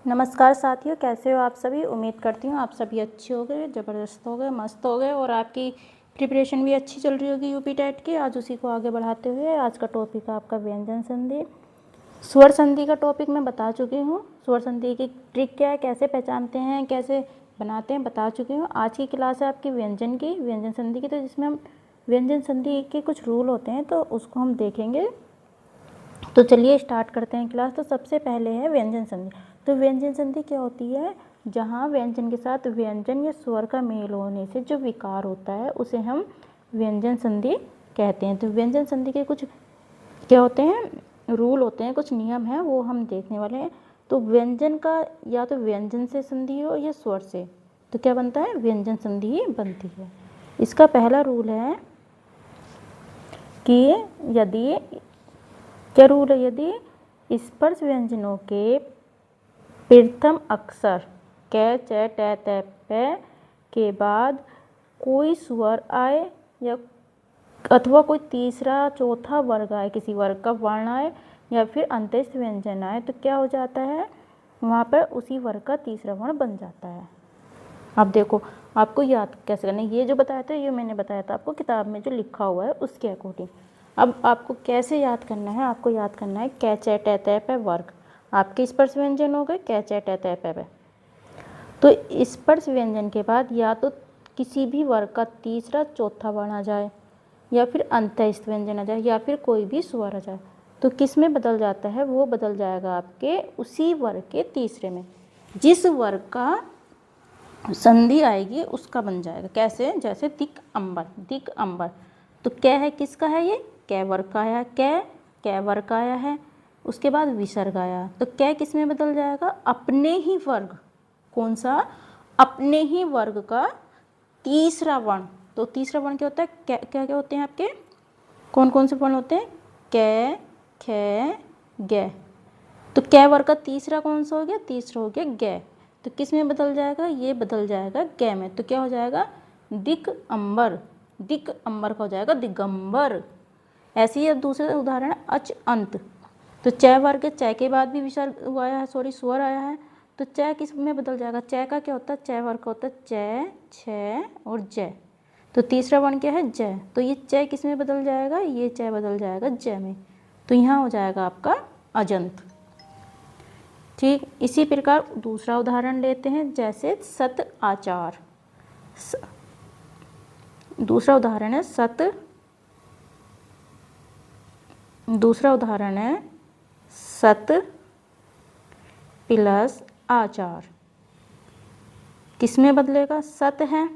नमस्कार साथियों, कैसे हो आप सभी। उम्मीद करती हूँ आप सभी अच्छे हो गए, ज़बरदस्त हो गए, मस्त हो गए और आपकी प्रिपरेशन भी अच्छी चल रही होगी यूपी टेट की। आज उसी को आगे बढ़ाते हुए आज का टॉपिक है आपका व्यंजन संधि। स्वर संधि का टॉपिक मैं बता चुकी हूँ। स्वर संधि की ट्रिक क्या है, कैसे पहचानते हैं, कैसे बनाते हैं, बता चुकी हूँ। आज की क्लास है आपकी व्यंजन संधि की, तो जिसमें हम व्यंजन संधि के कुछ रूल होते हैं तो उसको हम देखेंगे। तो चलिए स्टार्ट करते हैं क्लास। तो सबसे पहले है व्यंजन संधि। तो व्यंजन संधि क्या होती है, जहाँ व्यंजन के साथ व्यंजन या स्वर का मेल होने से जो विकार होता है उसे हम व्यंजन संधि कहते हैं। तो व्यंजन संधि के कुछ क्या होते हैं, रूल होते हैं, कुछ नियम हैं, वो हम देखने वाले हैं। तो व्यंजन का या तो व्यंजन से संधि हो या स्वर से, तो क्या बनता है, व्यंजन संधि ही बनती है। इसका पहला रूल है कि यदि क्या रूल है, यदि स्पर्श व्यंजनों के प्रथम अक्षर क च ट त प के बाद कोई स्वर आए या अथवा कोई तीसरा चौथा वर्ग आए, किसी वर्ग का वर्ण आए या फिर अंत्यस्थ व्यंजन आए, तो क्या हो जाता है, वहाँ पर उसी वर्ग का तीसरा वर्ण बन जाता है। अब देखो आपको याद कैसे करना है, ये जो बताया था ये मैंने बताया था आपको किताब में जो लिखा हुआ है उसके अकॉर्डिंग। अब आपको कैसे याद करना है, आपको याद करना है क च ट त प वर्ग आपके स्पर्श व्यंजन हो गए क च ट त प। तो स्पर्श व्यंजन के बाद या तो किसी भी वर्ग का तीसरा चौथा वर्ण आ जाए या फिर अंत्यस्थ व्यंजन आ जाए या फिर कोई भी स्वर आ जाए, तो किस में बदल जाता है, वो बदल जाएगा आपके उसी वर्ग के तीसरे में। जिस वर्ग का संधि आएगी उसका बन जाएगा। कैसे, जैसे दिक अंबर। तो कै है, किसका है, ये कै वर्ग का आया, कै वर्ग का आया है। उसके बाद विसर्ग आया, तो कै किस में बदल जाएगा, अपने ही वर्ग, कौन सा, अपने ही वर्ग का तीसरा वर्ण। तो तीसरा वर्ण क्या होता है, क्या क्या क्या होते हैं आपके, कौन कौन से वर्ण होते हैं, कै ख ग। तो कै वर्ग का तीसरा कौन सा हो गया, तीसरा हो गया ग। तो किस में बदल जाएगा, ये बदल जाएगा ग में। तो क्या हो जाएगा, दिक अंबर का हो जाएगा दिगंबर। ऐसे ही अब दूसरा उदाहरण है अच अंत। तो च वर्ग, च के बाद भी विसर्ग आया है, सॉरी स्वर आया है, तो च किस में बदल जाएगा, च का क्या होता है, च वर्ग का होता है च छ और ज। तो तीसरा वर्ण क्या है, ज। तो ये च किस में बदल जाएगा, ये च बदल जाएगा ज में। तो यहाँ हो जाएगा आपका अजंत। ठीक, इसी प्रकार दूसरा उदाहरण लेते हैं, जैसे सत आचार। दूसरा उदाहरण है सत प्लस आचार। किस में बदलेगा, सत है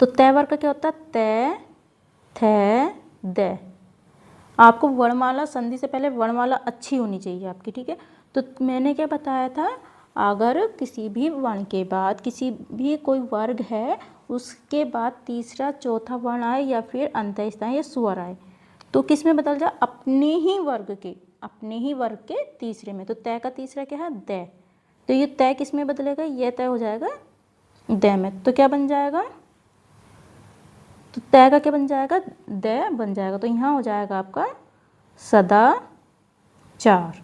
तो तय वर्ग का क्या होता है, तय थ द। आपको वर्णमाला संधि से पहले वर्णमाला अच्छी होनी चाहिए आपकी, ठीक है। तो मैंने क्या बताया था, अगर किसी भी वर्ण के बाद किसी भी कोई वर्ग है उसके बाद तीसरा चौथा वर्ण आए या फिर अंत्यस्थ आए या स्वर आए, तो किस में बदल जाए, अपने ही वर्ग के तीसरे में। तो तय का तीसरा क्या है, द। तो ये तय किस में बदलेगा, ये तय हो जाएगा द में। तो क्या बन जाएगा, तो तय का क्या बन जाएगा, द बन जाएगा। तो यहाँ हो जाएगा आपका सदाचार।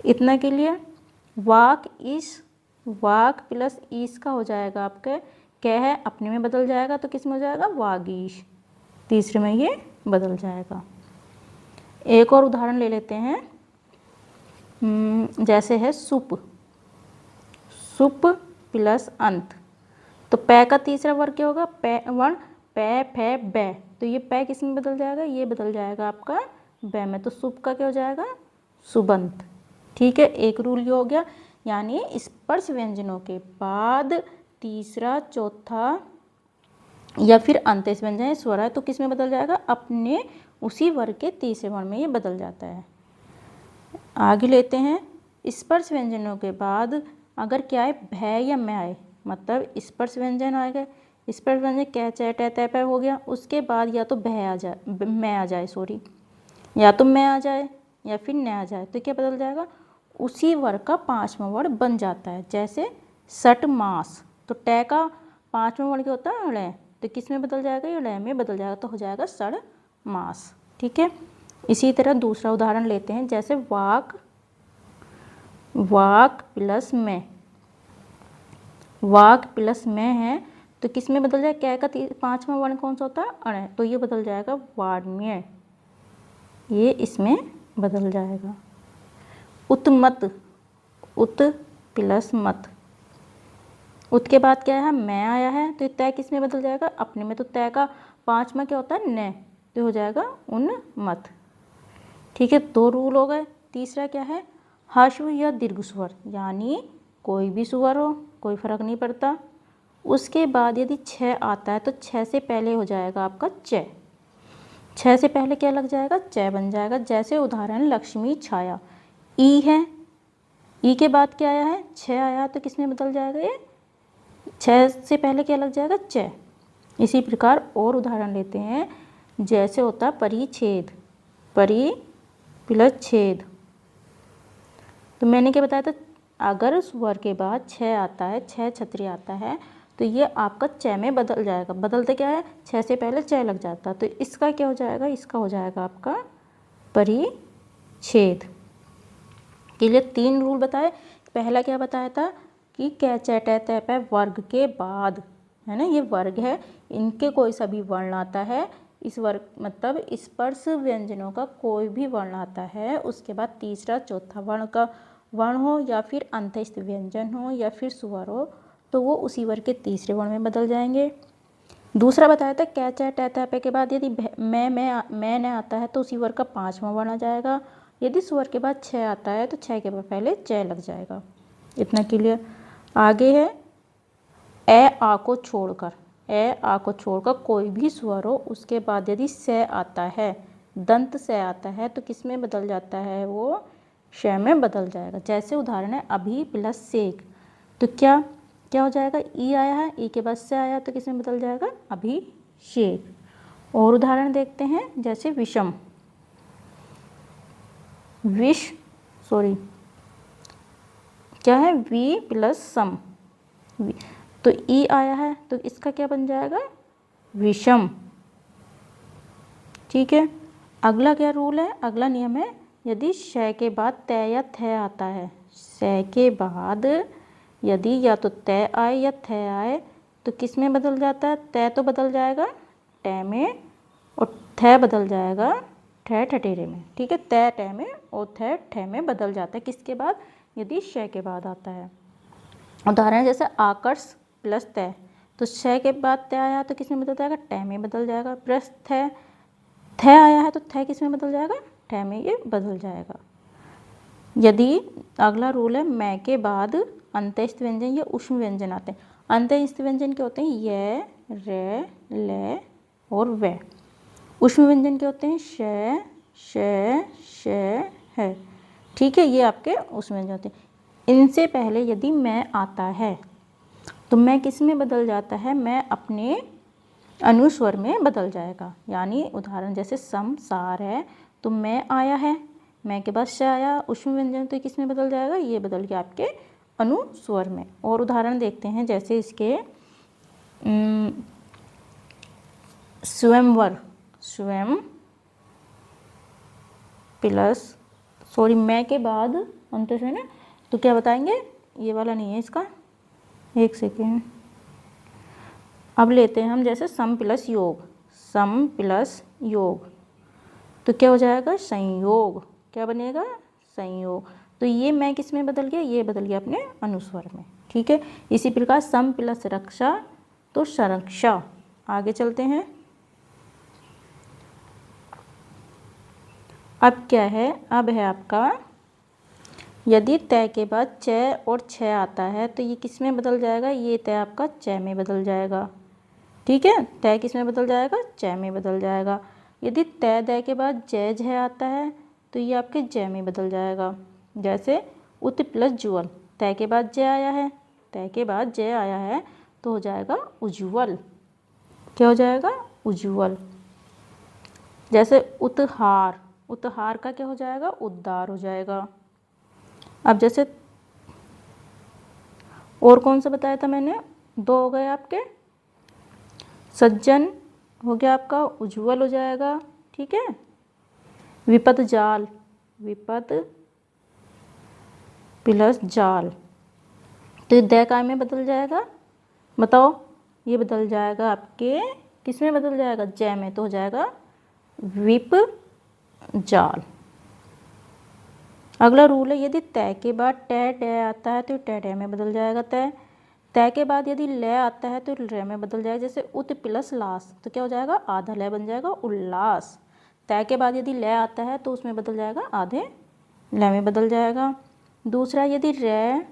इतना के लिए वाक प्लस ईस का हो जाएगा आपका, क्या है, अपने में बदल जाएगा, तो किस में हो जाएगा, वागीश, तीसरे में ये बदल जाएगा। एक और उदाहरण ले लेते हैं, जैसे है सुप प्लस अंत। तो पै का तीसरा वर्ग क्या होगा, वर्ण पै फै बै। तो ये पै किस में बदल जाएगा, ये बदल जाएगा आपका बै में। तो सुप का क्या हो जाएगा, सुबंत। ठीक है, एक रूल ये हो गया, यानी स्पर्श व्यंजनों के बाद तीसरा चौथा या फिर अंत्यस्थ व्यंजन स्वर है तो किस में बदल जाएगा, अपने उसी वर्ग के तीसरे वर्ण में ये बदल जाता है। आगे लेते हैं, स्पर्श व्यंजनों के बाद अगर क्या है, भय या मैं आए, मतलब स्पर्श व्यंजन आ गए, स्पर्श व्यंजन कै च ट त प हो गया, उसके बाद या तो मैं आ जाए या तो मैं आ जाए या फिर न आ जाए, तो क्या बदल जाएगा, उसी वर्ग का पांचवा वर्ण बन जाता है। जैसे सट मास, तो ट का पांचवा वर्ण क्या होता है, ड़। तो किस में बदल जाएगा, ये ड़ में बदल जाएगा, तो हो जाएगा सड़ मास। ठीक है, इसी तरह दूसरा उदाहरण लेते हैं, जैसे वाक वाक प्लस में, वाक प्लस में है तो किस में बदल जाएगा? कै का 5वां वर्ण कौन सा होता है? अण, तो ये बदल जाएगा वार्ण्य, ये इसमें बदल जाएगा। उत्मत, उत प्लस मत, उत के बाद क्या है? मैं आया है तो तय किस में बदल जाएगा? अपने में। तो तय का 5वां क्या होता है? न, तो हो जाएगा उन्मत। ठीक है, 2 रूल हो गए। तीसरा क्या है? ह्रस्व या दीर्घ स्वर, यानी कोई भी स्वर हो, कोई फर्क नहीं पड़ता, उसके बाद यदि 6 आता है तो 6 से पहले हो जाएगा आपका च। 6 से पहले क्या लग जाएगा? च बन जाएगा। जैसे उदाहरण लक्ष्मी छाया, ई है, ई के बाद क्या आया है? 6 आया तो किस में बदल जाएगा? ये 6 से पहले क्या लग जाएगा? च। इसी प्रकार और उदाहरण लेते हैं। जैसे होता है परिच्छेद, परि प्लस छेद, तो मैंने क्या बताया था? अगर स्वर के बाद 6 आता है, 6 छतरी आता है, तो ये आपका च में बदल जाएगा। बदलते क्या है? 6 से पहले च लग जाता, तो इसका क्या हो जाएगा? इसका हो जाएगा आपका परिच्छेद। के लिए 3 रूल बताए। पहला क्या बताया था कि कै च ट त प वर्ग के बाद, है ना, ये वर्ग है, इनके कोई सा भी वर्ण आता है, इस वर्ग मतलब स्पर्श व्यंजनों का कोई भी वर्ण आता है, उसके बाद तीसरा चौथा वर्ण का वर्ण हो या फिर अंतस्थ व्यंजन हो या फिर स्वर हो, तो वो उसी वर्ग के तीसरे वर्ण में बदल जाएंगे। दूसरा बताया था कै च ट त प के बाद यदि मैं न आता है तो उसी वर्ग का 5वां वर्ण आ जाएगा। यदि स्वर के बाद 6 आता है तो 6 के पहले च लग जाएगा। इतना क्लियर। आगे है ए आ को छोड़कर, ए आ को छोड़कर कोई भी स्वर हो, उसके बाद यदि स आता है, दंत स आता है, तो किस में बदल जाता है? वो श में बदल जाएगा। जैसे उदाहरण है अभी प्लस सेक, तो क्या क्या हो जाएगा? ई आया है, ई के बाद स आया तो किस में बदल जाएगा? अभिषेक। और उदाहरण देखते हैं, जैसे विषम, क्या है? वी प्लस सम, तो ई आया है तो इसका क्या बन जाएगा? विषम। ठीक है, अगला क्या रूल है? अगला नियम है, यदि श के बाद त या थ आता है, श के बाद यदि या तो त आए या थ आए, तो किस में बदल जाता है? त तो बदल जाएगा ट में और थ बदल जाएगा ठ ठठेरे में। ठीक है, त ट में और थ ठ में बदल जाता है। किसके बाद? यदि श के बाद आता है। उदाहरण जैसे आकर्ष प्लस त, तो श के बाद त आया तो किस में बदल जाएगा? ट में बदल जाएगा। प्लस थ आया है तो थ किस में बदल जाएगा? ठ में ये बदल जाएगा। यदि अगला रूल है मैं के बाद अंतस्थ व्यंजन या ऊष्म व्यंजन आते हैं। अंतस्थ व्यंजन क्या होते हैं? य, र, ल और व। ऊष्म व्यंजन क्या होते हैं? श, श, है। ठीक है, ये आपके ऊष्म व्यंजन होते हैं। इनसे पहले यदि मैं आता है तो मैं किस में बदल जाता है? मैं अपने अनुस्वर में बदल जाएगा। यानी उदाहरण जैसे सम सार है, तो मैं आया है, मैं के बाद श आया, ऊष्म व्यंजन, तो किस में बदल जाएगा? ये बदल गया आपके अनुस्वर में। और उदाहरण देखते हैं, जैसे इसके स्वयंवर, स्वयं प्लस मैं के बाद अंत से ना, तो क्या बताएंगे? ये वाला नहीं है इसका, एक सेकेंड। अब लेते हैं हम जैसे सम प्लस योग, सम प्लस योग, तो क्या हो जाएगा? संयोग। क्या बनेगा? संयोग। तो ये मैं किस में बदल गया? ये बदल गया अपने अनुस्वर में। ठीक है, इसी प्रकार सम प्लस रक्षा तो संरक्षा। आगे चलते हैं। अब क्या है? अब है आपका, यदि तय के बाद च और छ आता है तो ये किस में बदल जाएगा? ये तय आपका च में बदल जाएगा। ठीक है, तय किस में बदल जाएगा? च में बदल जाएगा। यदि तय दय के बाद जय झ आता है तो ये आपके ज में बदल जाएगा। जैसे उत प्लस जुअल, तय के बाद जय आया है, तय के बाद जय आया है तो हो जाएगा उज्ज्वल। क्या हो जाएगा? उज्ज्वल। जैसे उत्हार, उत्हार का क्या हो जाएगा? उद्धार हो जाएगा। अब जैसे और कौन सा बताया था मैंने? 2 हो गए आपके। सज्जन हो गया आपका, उज्ज्वल हो जाएगा। ठीक है, विपद जाल, विपद प्लस जाल, तो ये दै काय में बदल जाएगा, बताओ, ये बदल जाएगा आपके किस में बदल जाएगा, जय में, तो हो जाएगा विप जाल। अगला रूल है, यदि तय के बाद टै डै आता है तो टै डै में बदल जाएगा तय। तय के बाद यदि लय आता है तो लय में बदल जाएगा, जैसे उत प्लस लास, तो क्या हो जाएगा, आधा लय बन जाएगा उल्लास। तय के बाद यदि लय आता है तो उसमें बदल जाएगा, आधे लय में बदल जाएगा। दूसरा, यदि रै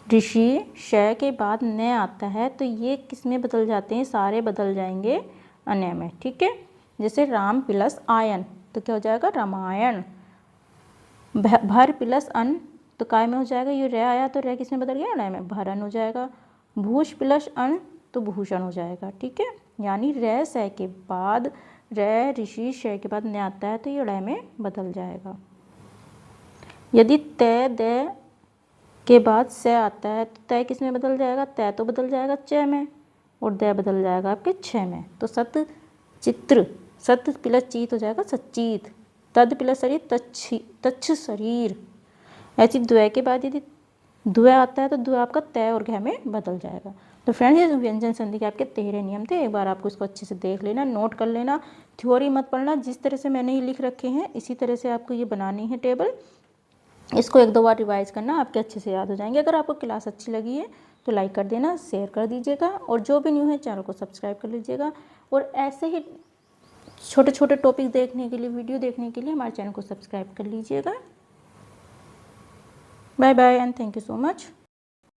ऋषि शय के बाद न आता है तो ये किस में बदल जाते हैं, सारे बदल जाएंगे अनय में, ठीक है। जैसे राम प्लस आयन, तो क्या हो जाएगा, रामायण। भर प्लस अन, तो काय में हो जाएगा, ये रै आया तो रै किस में बदल गया, अनय में, भरन हो जाएगा। भूष प्लस अन, तो भूषण हो जाएगा, ठीक है। यानी रै सय के बाद, रै ऋषि शय के बाद न आता है तो ये रै में बदल जाएगा। यदि तय दै के बाद स आता है तो तय किस में बदल जाएगा, तय तो बदल जाएगा च में, और दै बदल जाएगा आपके छ में। तो सत चित्र, सत प्लस चीत हो जाएगा सच्चीत। तद प्लस शरीर तच्छ शरीर। ऐसी द्वय के बाद यदि द्वय आता है तो द्वय आपका तय और घय में बदल जाएगा। तो फ्रेंड्स, ये व्यंजन संधि के आपके 13 नियम थे, एक बार आपको इसको अच्छे से देख लेना, नोट कर लेना, थ्योरी मत पढ़ना। जिस तरह से मैंने ये लिख रखे हैं इसी तरह से आपको ये बनानी है टेबल। इसको 1-2 बार रिवाइज करना, आपके अच्छे से याद हो जाएंगे। अगर आपको क्लास अच्छी लगी है तो लाइक कर देना, शेयर कर दीजिएगा, और जो भी न्यू है चैनल को सब्सक्राइब कर लीजिएगा। और ऐसे ही छोटे छोटे टॉपिक देखने के लिए, वीडियो देखने के लिए हमारे चैनल को सब्सक्राइब कर लीजिएगा। Bye bye and thank you so much.